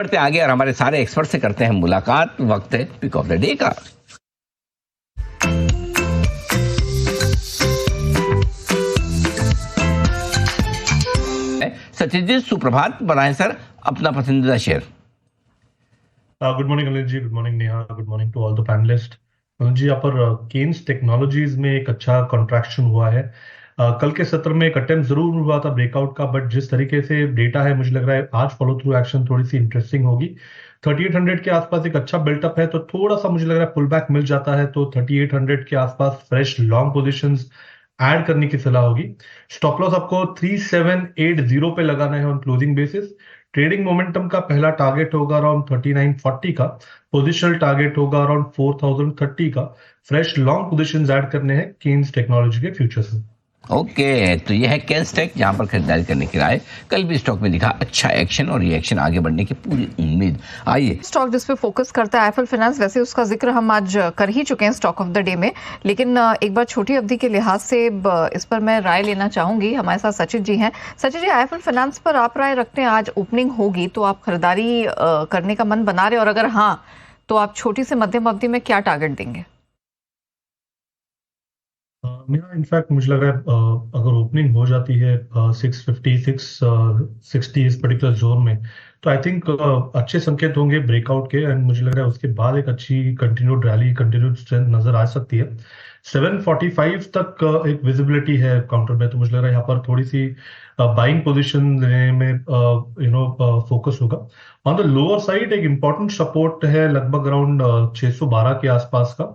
बढ़ते आगे और हमारे सारे एक्सपर्ट से करते हैं मुलाकात। वक्त है पिक ऑफ द डे का। सचिन जी सुप्रभात, बनाएं सर अपना पसंदीदा शेयर। Good morning Anil ji, good morning Neha, good morning to all the panelist. Anil ji, यहाँ पर केन्स टेक्नोलॉजीज में एक अच्छा कॉन्ट्रैक्शन हुआ है। कल के सत्र में एक अटेम्प्ट जरूर हुआ था ब्रेकआउट का, बट जिस तरीके से डेटा है मुझे लग रहा है आज फॉलो थ्रू एक्शन थोड़ी सी इंटरेस्टिंग होगी। 3800 के आसपास एक अच्छा बिल्टअप है, तो थोड़ा सा मुझे लग रहा है पुल बैक मिल जाता है तो 3800 के आसपास फ्रेश लॉन्ग पोजिशंस ऐड करने की सलाह होगी। स्टॉप लॉस आपको 3780 पे लगाना है on closing basis. Trading momentum का पहला टारगेट होगा अराउंड 3940 का, पोजिशनल टारगेट होगा अराउंड 4030 का। फ्रेश लॉन्ग पोजीशंस ऐड करने हैं केन्स टेक्नोलॉजी के फ्यूचर्स में। ओके, तो ये है केन्स टेक, जहां पर खरीदारी करने की राय। कल भी स्टॉक में दिखा अच्छा एक्शन और रिएक्शन, आगे बढ़ने की पूरी उम्मीद। आइए स्टॉक जिस पे फोकस करता है आईफल फाइनेंस, वैसे उसका जिक्र हम आज कर ही चुके हैं स्टॉक ऑफ द डे में, लेकिन एक बार छोटी अवधि के लिहाज से इस पर मैं राय लेना चाहूंगी। हमारे साथ सचिन जी हैं। सचिन जी, आईफल फाइनेंस पर आप राय रखते हैं, आज ओपनिंग होगी तो आप खरीदारी करने का मन बना रहे हैं, और अगर हाँ तो आप छोटी से मध्यम अवधि में क्या टारगेट देंगे? मेरा इनफैक्ट मुझे लग रहा है अगर ओपनिंग हो जाती है 650 660 इस पर्टिकुलर जोन में, तो आई थिंक अच्छे संकेत होंगे ब्रेकआउट के। एंड मुझे लग रहा है उसके बाद एक अच्छी कंटिन्यूड रैली, कंटिन्यूड स्ट्रेंथ नजर आ सकती है। 745 तक एक विजिबिलिटी है काउंटर में, तो मुझे लग रहा है यहाँ पर थोड़ी सी बाइंग पोजीशन लेने में फोकस होगा। ऑन द लोअर साइड एक इंपॉर्टेंट सपोर्ट है लगभग अराउंड 612 के आसपास का,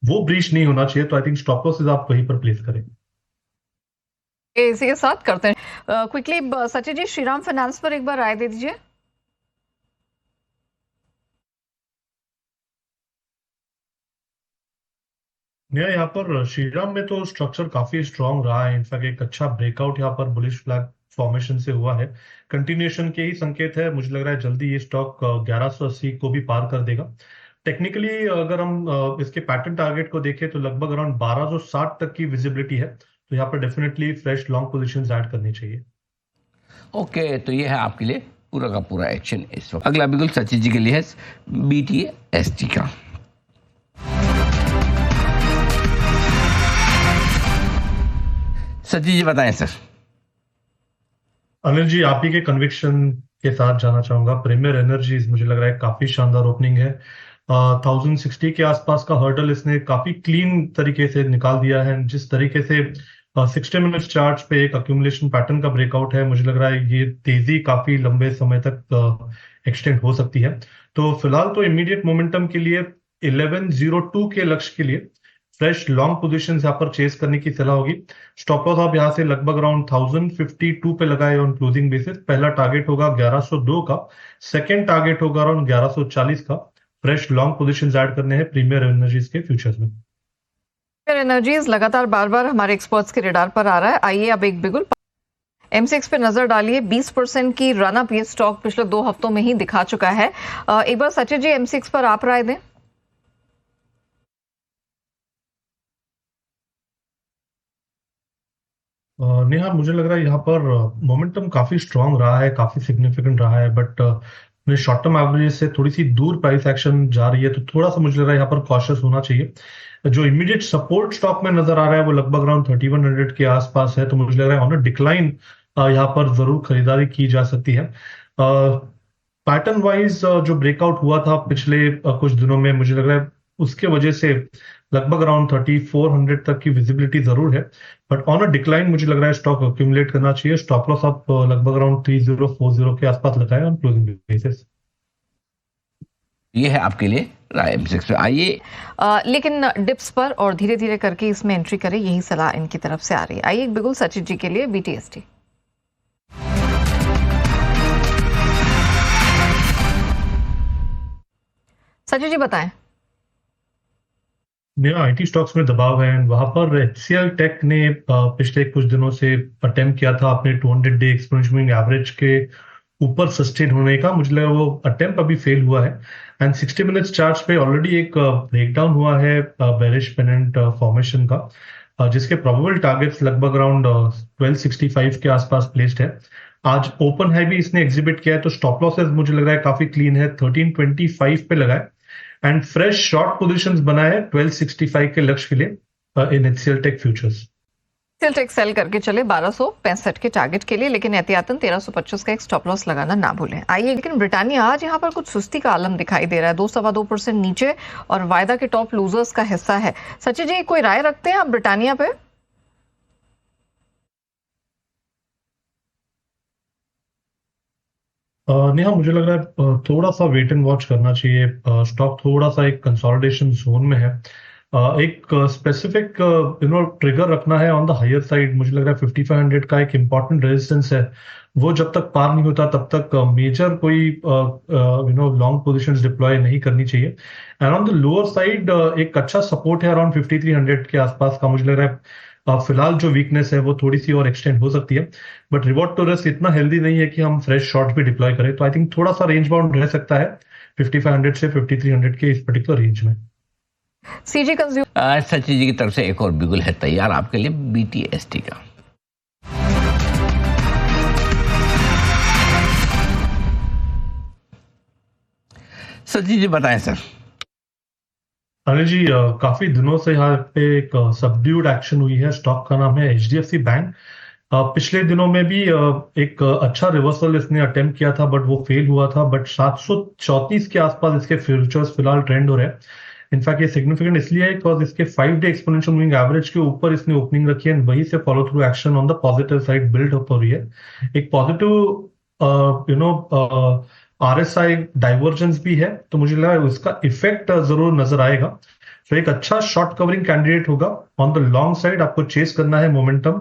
वो ब्रीच नहीं होना चाहिए, तो आई थिंक स्टॉप लॉसेस आप वहीं पर प्लेस करें। इसी के साथ करते हैं क्विकली सचिन जी, श्रीराम फाइनेंस पर एक बार राय दे दीजिए। यहाँ पर श्रीराम में तो स्ट्रक्चर काफी स्ट्रांग रहा है। इनफैक्ट एक अच्छा ब्रेकआउट यहाँ पर बुलिश फ्लैग फॉर्मेशन से हुआ है, कंटिन्यूएशन के ही संकेत है। मुझे लग रहा है जल्दी ये स्टॉक 1180 को भी पार कर देगा। टेक्निकली अगर हम इसके पैटर्न टारगेट को देखें तो लगभग अराउंड 1260 तक की विजिबिलिटी है, तो यहाँ पर definitely fresh long positions add करनी चाहिए। ओके, तो ये है आपके लिए पूरा का पूरा एक्शन इस वक्त। अगला बिल्कुल सचिन जी के लिए है BTST का। सचिन जी बताएं सर। अनिल जी, आप ही के कन्विक्शन के साथ जाना चाहूंगा। प्रीमियर एनर्जीज मुझे लग रहा है काफी शानदार ओपनिंग है। 1060 के आसपास का हर्डल इसने काफी क्लीन तरीके से निकाल दिया है। जिस तरीके से 60 मिनट्स चार्ट पे एक अक्यूमुलेशन पैटर्न का ब्रेकआउट है, मुझे लग रहा है ये तेजी काफी लंबे समय तक एक्सटेंड हो सकती है। तो फिलहाल तो इमीडिएट मोमेंटम के लिए 1102 के लक्ष्य के लिए फ्रेश लॉन्ग पोजीशंस यहाँ पर चेस करने की सलाह होगी। स्टॉप लॉस आप यहाँ से लगभग अराउंड 1052 पे लगाए ऑन क्लोजिंग बेसिस। पहला टारगेट होगा 1102 का, सेकंड टारगेट होगा अराउंड 1140 का। फ्रेश लॉन्ग पोजीशंस ऐड करने हैं प्रीमियर एनर्जीज के फ्यूचर्स में। प्रीमियर एनर्जीज लगातार बार बार हमारे एक्सपर्ट्स के रडार पर आ रहा है। आइए अब एक बिगुल M6 पे नजर डालिए। 20% की रन अप ये स्टॉक पिछले 2 हफ्तों में ही दिखा चुका है। एक बार सचिन जी M6 पर आप राय दें। नेहा, मुझे लग रहा है यहाँ पर मोमेंटम काफी स्ट्रांग रहा है, काफी सिग्निफिकेंट रहा है, बट शॉर्ट टर्म एवरेज से थोड़ी सी दूर प्राइस एक्शन जा रही है, तो थोड़ा सा मुझे लग रहा है यहाँ पर कॉशियस होना चाहिए। जो इमीडिएट सपोर्ट स्टॉक में नजर आ रहा है वो लगभग अराउंड 3100 के आसपास है, तो मुझे लग रहा है ऑन डिक्लाइन यहाँ पर जरूर खरीदारी की जा सकती है। पैटर्न वाइज जो ब्रेकआउट हुआ था पिछले कुछ दिनों में, मुझे लग रहा है उसके वजह से लगभग अराउंड 3400 तक की विजिबिलिटी जरूर है, बट ऑन अ डिक्लाइन मुझे लग रहा है स्टॉक अक्यूमुलेट करना चाहिए। स्टॉप लॉस आप लगभग अराउंड 3040 के आसपास लगाए ऑन क्लोजिंग बेसिस। ये है आपके लिए राय M6 पे। आइए लेकिन डिप्स पर और धीरे धीरे करके इसमें एंट्री करें, यही सलाह इनकी तरफ से आ रही है। आइए एक बिगुल सचिन जी के लिए BTST। सचिन जी बताएं। मेरा आईटी स्टॉक्स में दबाव है, वहां पर HCL टेक ने पिछले कुछ दिनों से अटेम्प्ट किया था अपने 200 डे एक्सपोनेंशियल मूविंग एवरेज के ऊपर सस्टेन होने का। मुझे लगा वो अटेम्प्ट अभी फेल हुआ है। एंड 60 मिनट्स चार्ट पे ऑलरेडी एक ब्रेकडाउन हुआ है बेरिश पेनेंट फॉर्मेशन का, जिसके प्रोबेबल टारगेट्स लगभग अराउंड 1265 के आसपास प्लेस्ड है। आज ओपन हाई भी इसने एग्जिबिट किया है, तो स्टॉप लॉसेस मुझे लग रहा है काफी क्लीन है, 1325 पे लगाए एंड फ्रेश शॉर्ट पोजीशंस बनाए 1265 के लक्ष्य के लिए in HCL Tech futures. Tech sell करके चले 1265 के टारगेट के लिए, लेकिन एहतियातन 1325 का एक स्टॉप लॉस लगाना ना भूलें। आइए, लेकिन ब्रिटानिया आज यहाँ पर कुछ सुस्ती का आलम दिखाई दे रहा है, 2.25% नीचे और वायदा के टॉप लूजर्स का हिस्सा है। सचिन जी, कोई राय रखते हैं आप ब्रिटानिया पे? नेहा, मुझे लग रहा है थोड़ा सा वेट एंड वॉच करना चाहिए। स्टॉक थोड़ा सा एक कंसोलिडेशन जोन में है। एक स्पेसिफिक ट्रिगर रखना है ऑन द हायर साइड। मुझे लग रहा है 5500 का एक इंपॉर्टेंट रेजिस्टेंस है, वो जब तक पार नहीं होता तब तक मेजर कोई लॉन्ग पोजीशंस डिप्लॉय नहीं करनी चाहिए। And on the lower side एक अच्छा सपोर्ट है अराउंड 5300 के आसपास का। मुझे लग रहा है फिलहाल जो वीकनेस है वो थोड़ी सी और एक्सटेंड हो सकती है, बट रिवॉर्ड टू रिस्क इतना हेल्दी नहीं है कि हम फ्रेश शॉर्ट भी डिप्लॉय करें। तो आई थिंक थोड़ा सा रेंज बाउंड रह सकता है 5500 से 5300 के इस पर्टिकुलर रेंज में। सीजी कंज्यूमर सचिन जी की तरफ से एक और बिगुल है तैयार आपके लिए BTST का। सचिन जी बताएं सर। अनिल जी, काफी दिनों से यहाँ पे एक सबड्यूड एक्शन हुई है। स्टॉक का नाम है HDFC बैंक। पिछले दिनों में भी एक अच्छा रिवर्सल इसने अटेम्प्ट किया था, बट वो फेल हुआ था। बट 734 के आसपास इसके फ्यूचर्स फिलहाल ट्रेंड हो रहे हैं। इनफैक्ट ये सिग्निफिकेंट इसलिए है बिकॉज इसके 5-डे एक्सपोनेंशियल मूविंग एवरेज के ऊपर इसने ओपनिंग रखी है, वहीं से follow through action on the positive side build up हो रही है। एक पॉजिटिव RSI डाइवर्जेंस भी है, तो मुझे लगा उसका इफेक्ट जरूर नजर आएगा। तो एक अच्छा शॉर्ट कवरिंग कैंडिडेट होगा। ऑन द लॉन्ग साइड आपको चेस करना है मोमेंटम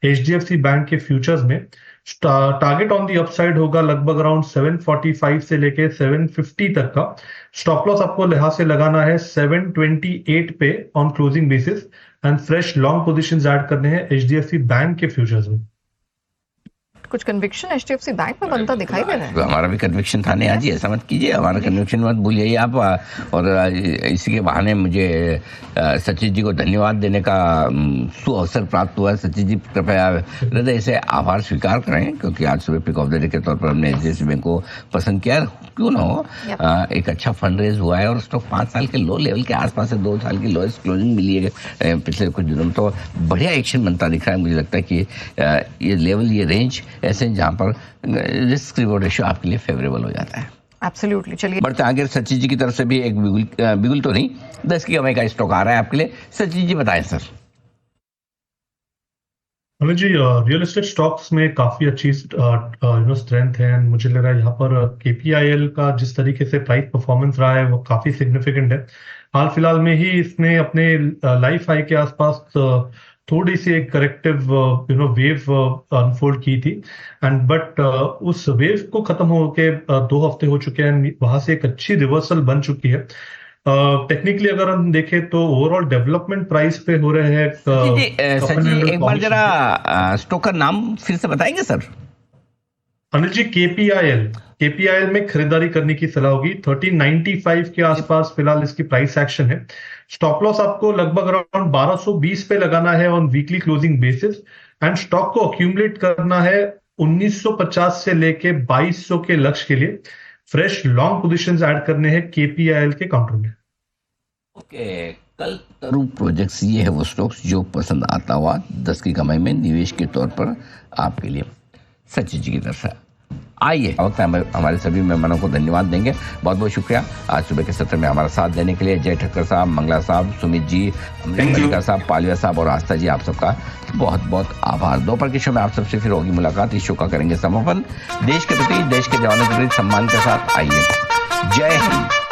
HDFC बैंक के फ्यूचर्स में। टारगेट ऑन दी अपसाइड होगा लगभग अराउंड 745 से लेके 750 तक का। स्टॉप लॉस आपको लिहाज से लगाना है 728 पे on closing basis and fresh long positions add करने हैं HDFC बैंक के फ्यूचर्स में। कुछ कन्विक्शन HDFC बैंक में बनता दिखाई दे रहा है। हमारा भी कन्विक्शन था नेहा जी, ऐसा मत कीजिए, हमारा कन्विक्शन मत भूलिए आप। और इसी के बहाने मुझे सचिन जी को धन्यवाद देने का सुअवसर प्राप्त हुआ है। सचिन जी कृपया हृदय से आभार स्वीकार करें, क्योंकि आज सुबह पिक ऑफ द डे के तौर पर हमने HDFC बैंक को पसंद किया। क्यों ना हो, एक अच्छा फंड रेज हुआ है और स्टॉक 5 साल के लो लेवल के आसपास है, 2 साल की लोएस्ट क्लोजिंग मिली है पिछले कुछ दिनों में। तो बढ़िया एक्शन बनता दिख रहा है। मुझे लगता है कि ये लेवल, ये रेंज ऐसे जहां पर रिस्क रिवॉर्ड रेशियो आपके लिए फेवरेबल हो जाता है। एब्सोल्युटली। चलिए बढ़ते आगे। सचिन जी की तरफ से भी एक बिगुल तो नहीं, 10 की कमाई का स्टॉक आ रहा है आपके लिए। सचिन जी बताएं sir. Amit ji, real estate stocks में काफी अच्छी स्ट्रेंथ है। मुझे लग रहा है यहाँ पर KPIL का जिस तरीके से प्राइस परफॉर्मेंस रहा है वो काफी सिग्निफिकेंट है। हाल फिलहाल में ही इसने अपने लाइफ हाई के आसपास थोड़ी सी एक करेक्टिव वेव अनफोल्ड की थी एंड बट उस वेव को खत्म होके 2 हफ्ते हो चुके हैं। वहां से एक अच्छी रिवर्सल बन चुकी है। टेक्निकली अगर हम देखें तो ओवरऑल डेवलपमेंट प्राइस पे हो रहे हैं। सचिन एक बार जरा स्टॉक का नाम फिर से बताएंगे सर। अनिल जी, KPIL में खरीदारी करने की सलाह होगी। 1395 के आसपास फिलहाल इसकी प्राइस एक्शन है। स्टॉप लॉस आपको लगभग अराउंड 1220 पे लगाना है on weekly closing basis and stock को अक्यूमुलेट करना है 1950 से लेके 2200 के लक्ष्य के लिए। फ्रेश लॉन्ग पोजीशंस ऐड करने हैं KPIL के काउंटर में। ओके, कल तरु प्रोजेक्ट्स ये है वो स्टॉक्स जो पसंद आता हुआ 10 की कमाई में निवेश के तौर पर आपके लिए। सचिन जी की तरफ से आइए वक्त हमारे सभी मेहमानों को धन्यवाद देंगे। बहुत बहुत शुक्रिया आज सुबह के सत्र में हमारा साथ देने के लिए। जय ठक्कर साहब, मंगला साहब, सुमित जी, मलिका साहब, पालिया साहब और आस्था जी, आप सबका बहुत बहुत आभार। दोपहर के शो में आप सबसे फिर होगी मुलाकात। इस शो का करेंगे समापन देश के प्रति, देश के जवानों के प्रति सम्मान के साथ। आइए, जय हिंद।